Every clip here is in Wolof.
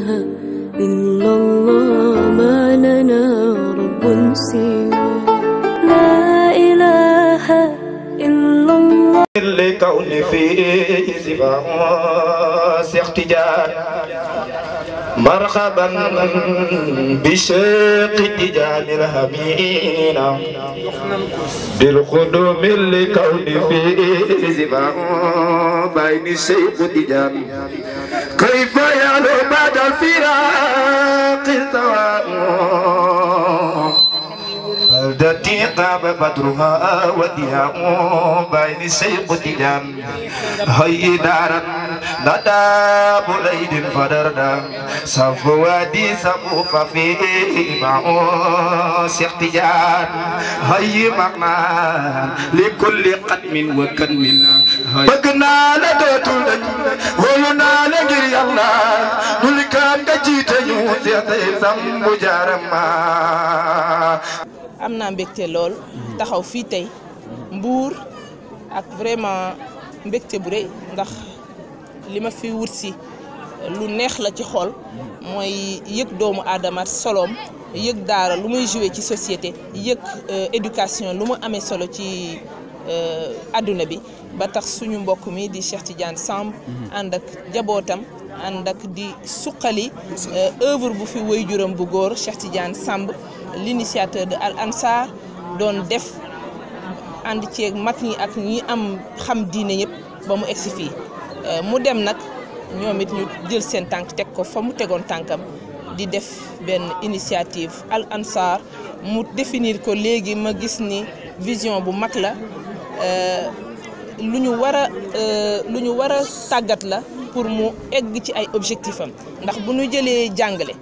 إلا الله ما لنا رب سوى لا إله إلا الله لكون فيه صفاء اختجال مرحبا بشيخ تجان الهمين بالقدوم لكون فيه صفاء بين الشيخ تجان كيف يعلو بعد الفراق سواء التي قاب بدرها ودياء بين الشيخ تجان هي دارا نداب ليد فدردا صفوادي صفوف فيه معه شيخ تجان هي مغنى لكل قدم وكدم بقنا لدوت ولنا لجري الله نلكان جيت يوسف سم جارما am naa mbégte lool taxaw fii tey Mbour ak vraiment mbégte bu rëy ndax li ma fi wut si lu neex la ci xol mooy yëg doomu aadama soloom yëg daara lu muy joué ci société yëg éducation lu mu amee solo ci adduna bi ba tax suñu mbokk mi di Cheikh Tidiane Samb ànd ak jabootam ànd ak di suqali œuvre bu fi waajuram bu góor Cheikh Tidiane Samb l'initiateur de Al Ansar doon def ànd ceeg mag ñi ak ñi am xam diine ñëpp ba mu egsi fii mu dem nag ñoom it ñu jël seen tànk teg ko fa mu tegoon tànkam di def benn initiative Al Ansar mu définir ko léegi ma gis ni vision bu mag la lu ñu war a tàggat la pour mu egg ci ay objectifs am ndax bu ñu jëlee jàngale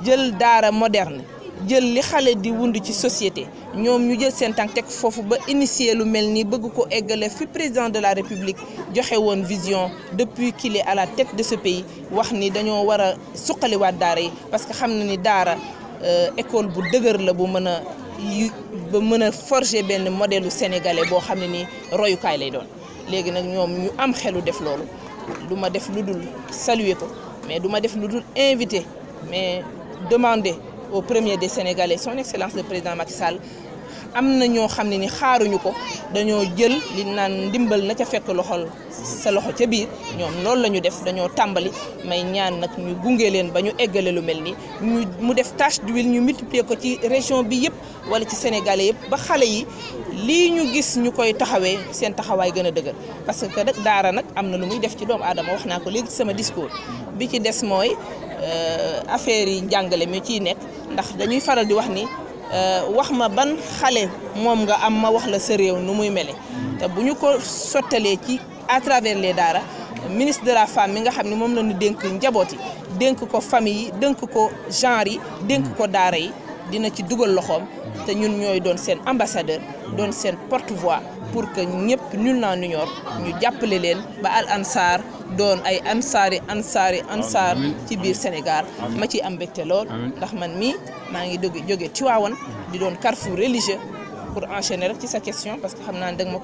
jël daara moderne jël li xale di wund ci société ñoom ñu jël seen tànk teg foofu ba initier lu mel ni bëgg ko eggale fi président de la république joxe woon vision depuis qu'il est à la tête de ce pays wax ni dañoo war a suqaliwaat daara yi parce que xam na ni daara école bu dëgër la bu mën a forger benn modèle sénégalais boo xam ne ni royukaay lay doon léegi nag ñoom ñu am xelu def loolu du ma def lu dul saluer ko mais du ma def lu dul inviter mais demander au premier des Sénégalais son excellence le président Macky Sall am na ñoo xam ne ni xaaruñu ko dañoo jël li naan ndimbal na ca fekk loxol sa loxo ca biir ñoom loolu la ñu def dañoo tàmbali may ñaan nag ñu gunge leen ba ñu eggale lu mel ni mu def tâche d'huile ñu multiplier ko ci région bi yëpp wala ci Sénégalais yëpp ba xale yi lii ñu gis ñu koy taxawee seen taxawaay gën a dëgër parce que nag daara nag am na lu muy def ci doomu aadama wax naa ko léegi ci sama discours bi ci des mooy affaire yi njàngale mi ciy nekk ndax dañuy faral di wax ni wax ma ban xale moom nga am ma wax la sa réew nu muy mele te bu ñu ko sottalee ci à travers les daara ministre de la femme mi nga xam ne moom la ñu dénk njaboot yi dénk ko famille yi dénk ko genre yi dénk ko daara yi dina ci dugal loxoom te ñun ñooy doon seen ambassadeur doon seen porte-voix pour que ñëpp nul n'en ignore ñu jàppale leen ba Al Ansar doon ay ansaar ci biir Sénégal ma ciy am mbégte lool ndax man mii maa ngi jóge Tivaouane di doon carrefour religieux pour enchaîner rek ci sa question parce que xam naa ne danga ma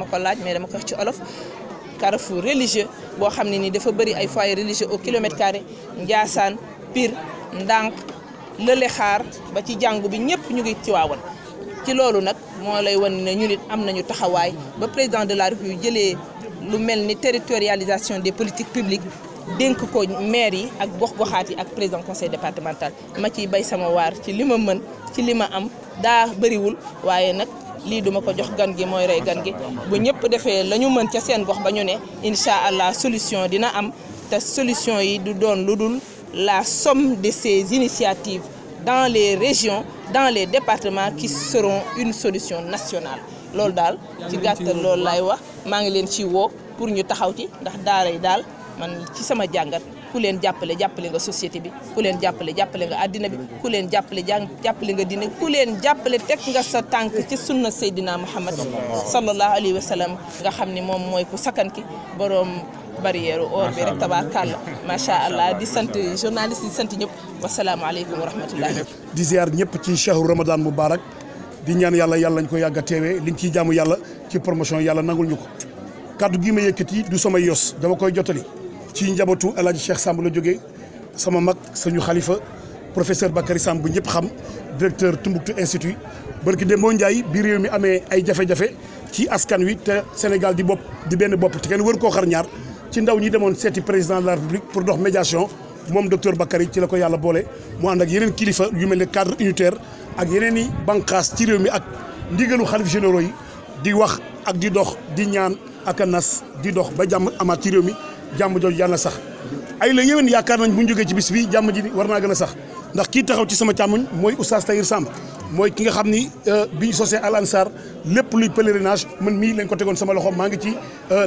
ko laaj mais dama ko wax ci olof carrefour religieux boo xam ne ni dafa bëri ay foyers religieux au kilomètre carré Ndiassane Pire Ndank Lële Xaar ba ci jàngu bi ñëpp ñu ngi Tivaouane ci loolu nag moo lay wan ne ñu nit am nañu taxawaay ba président de la République jëlee lu mel ni territorialisation des politiques publiques dénk ko maire yi ak gox-goxaat yi ak président conseil départemental ma ciy bay sama waar ci li ma mën ci li ma am daa bëriwul waaye nag lii duma ko jox gan gi mooy rey gan gi bu ñëpp defee la ñu mën ca seen gox ba ñu ne incha allah solution dina am te solution yi du doon lu dul la somme de ces initiatives dans les régions dans les départements qui seront une solution nationale loolu daal ci gàttal loolu laay wax maa ngi leen ci woo pour ñu taxaw ci ndax daara yi daal man ci sama jàngat ku leen jàppale nga société bi ku leen jàppale nga àddina bi ku leen jàppale nga diine ku leen jàppale teg nga sa tànk ci sunna Seydina Muhammad sallallahu alayhi wa sallam nga xam ni moom mooy ku sakkan ki boroom barrière or bi rek tabaarkàlla macha allah di sant journaliste di sant ñëpp wasalaamaaleykum wa rahmatullahi di ziar ñëpp ci shahru ramadan mubarak di ñaan yàlla ñu ko yàgg a teewee liñ ciy jaamu yàlla ci promotion yàlla nangul ñu ko kaddu gi ma yëkkati du samay yos dama koy jottali ci njabootu El Hadj Cheikh Samb la jógee sama mag suñu xalifa professeur Bakary Samb bu ñëpp xam directeur Tombouctou Institut barki Demba Ndiaye bi réew mi amee ay jafe-jafe ci askan wi te Sénégal di benn bopp te kenn wër koo xar ñaar ci ndaw ñi demoon seeti président de la République pour dox médiation moom docteur Bakary ci la ko yàlla boole mu ànd ak yeneen kilifa yu mel ne cadre unitaire ak yeneen i bànqaas ci réew mi ak ndigalu xalif généraux yi di wax ak di dox di ñaan ak a nas di dox ba jàmm amaat ci réew mi jàmm jooju yàlla na sax ay la yéwén yaakaar nañ bu ñu jógee ci bis bi jàmm ji war naa gën a sax ndax kii taxaw ci sama càmmoñ mooy Oustaz Tahir Samb mooy ki nga xam ni bi ñu sosee Al Ansar lépp luy pèlerinage man mii lañ ko tegoon sama loxo maa ngi ci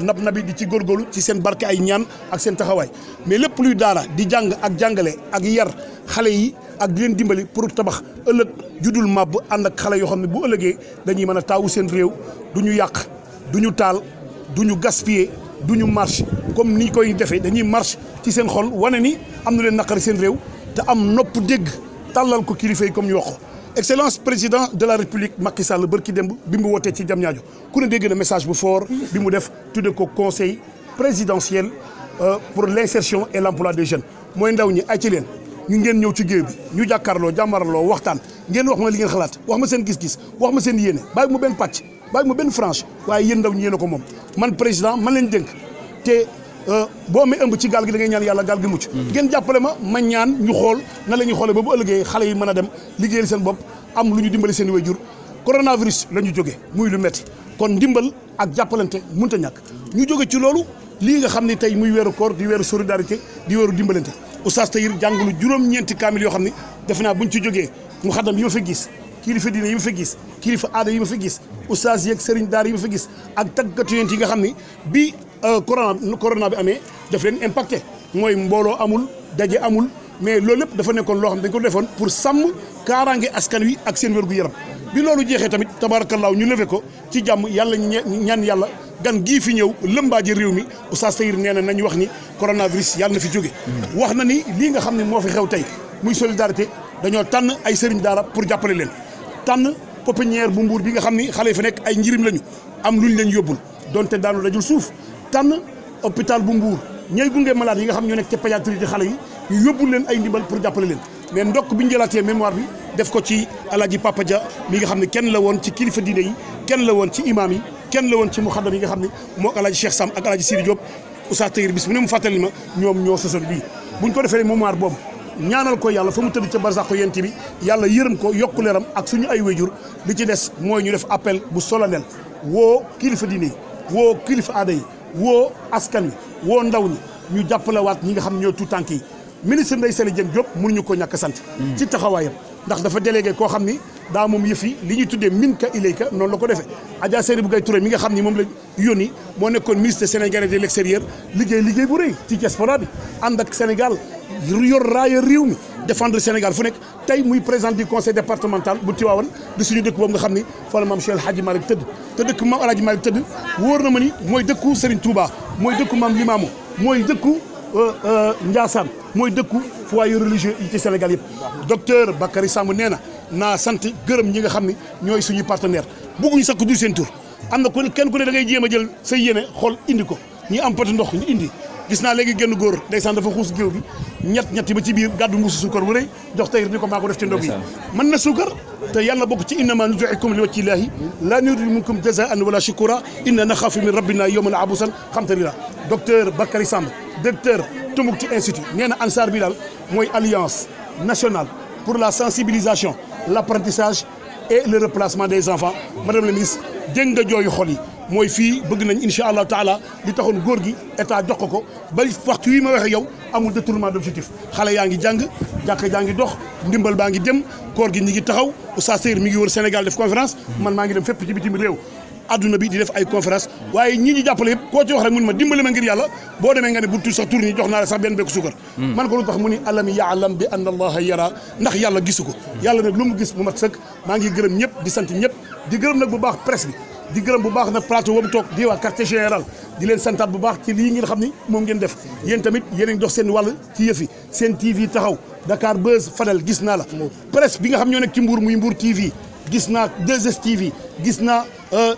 nabi di ci góorgóorlu ci seen barke ay ñaan ak seen taxawaay mais lépp luy daara di jàng ak jàngale ak yar xale yi ak di leen dimbali pour tabax ëllëg judul màbb ànd ak xale yoo xam ne bu ëllëgee dañuy mën a taawu seen réew du ñu yàq du ñu taal du ñu gaspiller du ñu marche comme ni koy defee dañuy marche ci seen xol wane ni am na leen naqari seen réew te am nopp dégg tàllal ko kilifa yi comme ñu wax ko excellence président de la république Macky Sall bërki démb bi mu wootee ci Diamniadio ku ne dégg na message bu fort bi mu def tudde ko conseil présidentiel pour l'insertion et l'emploi des jeunes mooy ndaw ñi ay ci leen ñu ngeen ñëw ci géew bi ñu jàkkaarloo jàmmarloo waxtaan ngeen wax ma li ngeen xalaat wax ma seen gis-gis wax ma seen yéene bàyyi mu benn pàcc bàyyi mu benn franche waaye yéen ndaw ñi yéen a ko moom man président man leen dénk te boo amee ëmb ci gaal gi da ngay ñaan yàlla gaal gi mucc ngeen jàppale ma ñaan ñu xool na la ñuy xoolee ba bu ëllëgee xale yi mën a dem liggéeyal seen bopp am lu ñu dimbali seen i waajur coronavirus la ñu jógee muy lu metti kon ndimbal ak jàppalante mënut a ñàkk ñu jóge ci loolu lii nga xam ne tey muy weeru koor di weeru solidarité di weeru dimbalante Oustaz Tahir jàngalu juróom-ñeenti kaamil yoo xam ne defe naa buñ ci jógee mu xaddam yi ma fa gis kilifa diine yi ma fa gis kilifa aada yi ma fa gis oustaz yeeg sëriñ daar yi ma fa gis ak tàggatu yéen yi nga xam ni bi corona bi amee daf leen impacté mooy mbooloo amul daje amul mais loolu lépp dafa nekkoon loo xam ne dañ ko defoon pour sàmm kaaraange askan wi ak seen wér-gu-yaram bi loolu jeexee tamit tabaarakallaahu ñu levé ko ci jàmm yàlla ñaan yàlla gan gii fi ñëw lëmbaaji réew mi Oustaz Tahir nee na nañu wax ni coronavirus yàlla na fi jóge wax na ni lii nga xam ne moo fi xew tey muy solidarité dañoo tànn ay sëriñ daara pour jàppale leen tànn pépinière bu Mbuur bi nga xam ni xale yi fa nekk ay njirim lañu am luñ leen yóbbul donte daanu dajul suuf tànn hôpital bu Mbuur ñooy gunge malade yi nga xam ñoo nekk ca pédiatrie di xale yi ñu yóbbul leen ay ndimbal pour jàppale leen mais ndokk bi ñu jëlaatee mémoire bi def ko ci Alaaji Papa Dia mi nga xam ne kenn la woon ci kilifa diine yi kenn la woon ci imam yi kenn la woon ci muxaddam yi nga xam ne moo Alaaji Cheikh Sam ak Alaaji Sidi Diop Oustaz Tahir bis mu ne mu fàttali ma ñoom ñoo sosoon bii buñ ko defee mémoire boobu ñaanal ko yàlla fa mu tëdd ca barsàq yent bi yàlla yërëm ko yokku leeram ak suñu ay wéjur li ci des mooy ñu def appel bu solennel woo kilifa diine yi woo kilifa aada yi woo askan wi woo ndaw ñi ñu jàppalewaat ñi nga xam ñoo tuut tànk yi ministre Ndeye Saly Dieng Diop mënuñu ko ñàkk sant ci taxawaayam ndax dafa délégué koo xam ni daa moom yëf yi li ñuy tuddee minka ilayka noonu la ko defee Adja Seynabou Gaye Touré mi nga xam ni moom la yónni moo nekkoon ministre sénégalais de l'extérieur liggéey bu rëy ci diaspora bi ànd ak Sénégal yor raaya réew mi défendre Sénégal fu nekk tey muy président du conseil départemental bu Tivaouane di suñu dëkk boobu nga xam ni fa la maam Cheikh El Hadji Malick tëdd te dëkk maam El Hadji Malick tëdd wóor na ma ni mooy dëkku Serigne Touba mooy dëkku maam Limamou mooy dëkku Ndiassane mooy dëkku foyer religieux yi ci Sénégal yëpp docteur Bakary Samb nee na naa sant gërëm ñi nga xam ne ñooy suñuy partenaire bugguñu sax ko dul seen tur am na kenn ku ne da ngay jéem a jël sa yéene xool indi ko ñi am poti ndox ñu indi gis naa léegi genn góor ndeysaan dafa xuus géew bi ñetti ba ci biir gàddu mbuusu suukar wu rëy jox Tahir ni ko maa ko def ci ndog yi mën na suukar te yàlla bokk ci innama nut'imukum li wajhi llaahi laa nuriidu minkum jazaa'an wala shukura inna naxaafu min rabbina yawman abuusan qamtarira docteur Bakary Samb directeur Tombouctou Institut nee na ANSAR bi daal mooy alliance nationale pour la sensibilisation l'apprentissage et le replacement des enfants madame la ministre dégg nga jooyu xol yi mooy fii bëgg nañ incha allahu taala li taxoon góor gi état jox ko ba waxtu wi ma waxee yow amul détournement d'objectif xale yaa ngi jàng jàkka jaa ngi dox ndimbal baa ngi dem koor gi ñi ngi taxaw Oustaz Tahir mi ngi wër Sénégal def conférence man maa ngi dem fépp ci bitim réew adduna bi di def ay conférence waaye ñii ñi jàppale yëpp koo ci wax rek mun ma dimbali ma ngir yàlla boo demee nga ne bu tudd sax tur ñi jox naa la sax benn bekk suukar man ko lu tax mu ni alam ya'lam bi anna allaha yara ndax yàlla gisu ko yàlla nag lu mu gis mu mat sëkk maa ngi gërëm ñëpp di sant ñëpp di gërëm nag bu baax presse bi di gërëm bu baax nag plateau boobu toog di waa quartier général di leen santaat bu baax ci lii ngeen xam ni moom ngeen def yéen tamit yéen a ngi dox seen wàll ci yëf yi seen TV taxaw Dakar Buzz Fadel gis naa la presse bi nga xam ñoo nekk ci Mbour muy Mbour TV gis naa 2STV gis naa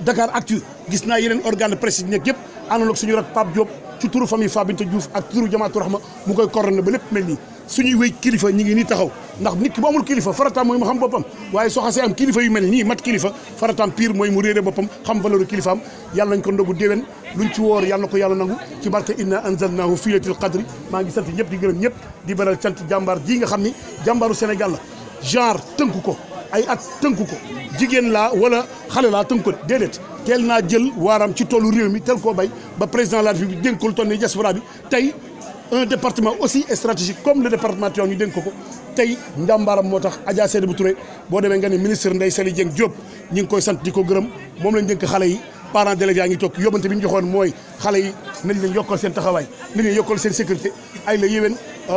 Dakar Actu gis naa yeneen organe de presse yi nekk yëpp àndoon ak suñu rak Pape Diop ci turu famille Fabinta Diouf ak turu Jamaatu Rahma mu koy coordonné ba lépp mel nii suñuy wéy kilifa ñi ngi nii taxaw ndax nit ki bu amul kilifa farataam mooy mu xam boppam waaye soo xasee am kilifa yu mel nii mat kilifa farataam pire mooy mu réere boppam xam valeur kilifaam yàlla nañ ko ndogu déwén luñ ci woor yàlla na ko yàlla nangu ci barke inna anzalnahu fi laylatil qadri maa ngi sant ñëpp di gërëm ñëpp di beral sant jàmbaar ji nga xam ni jàmbaaru Sénégal la genre tënku ko ay at tënku ko jigéen laa wala xale laa tënku ko déedéet teel naa jël waaram ci tollu réew mi teel koo bay ba président de la République dénk ko lu toll nii diaspora bi tey un département aussi stratégique comme le département Tivaouane ñu dénk ko tey njàmbaaram moo tax Adja Seynabou Touré boo demee nga ne ministre Ndeye Saly Dieng Diop ñi ngi koy sant di ko gërëm moom lañ dénk xale yi parents d'élèves yaa ngi toog yóbbante bi ñu joxoon mooy xale yi nañ leen yokkal seen taxawaay nañ leen yokkal seen sécurité ay la yéwén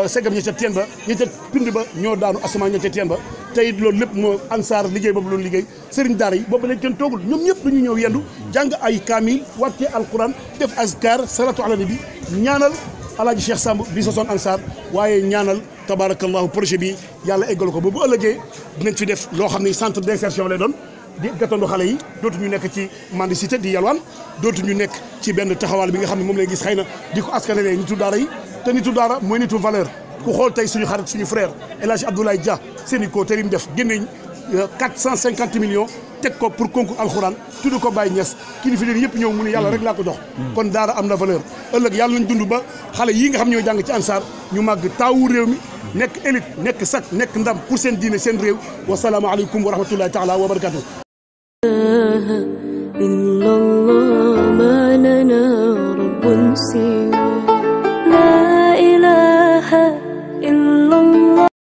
segam ña ca teen ba ña ca pind ba ñoo daanu asamaan ña ca teen ba tey loolu lépp moo ansaar liggéey boobu loolu liggéey sëriñ daara yi boobu lañ kenn toogul ñoom ñëpp dañu ñëw yendu jàng ay kaamil wàccee alquran def azkar salatu ala nabi ñaanal alaaji Cheikh Samb bi sosoon ansaar waaye ñaanal tabarakallahu projet bi yàlla eggal ko ba bu ëllëgee dinañ fi def loo xam ne centre d'insertion lay doon di gàttandu xale yi dootuñu nekk ci mendicité di yalwaan dootuñu nekk ci benn taxawaal bi nga xam ne moom lay gis xëy na di ko askanalee nitu daara yi te nitu daara mooy nitu valeur ku xool tey suñu xarit suñu frère El Hadj Abdoulaye Dia seeni ko te lim def génne 450 millions teg ko pour concours alxuraan tudd ko Baye Niass kilifa leen yëpp ñëw mu ne yàlla rek laa ko jox kon daara am na valeur ëllëg yàlla nañ dund ba xale yii nga xam ñoo jàng ci ansaar ñu màgg taawu réew mi nekk élite nekk sac nekk ndam pour seen diine seen réew wasalaamu aleykum wa rahmatullahi taala wa barakatuh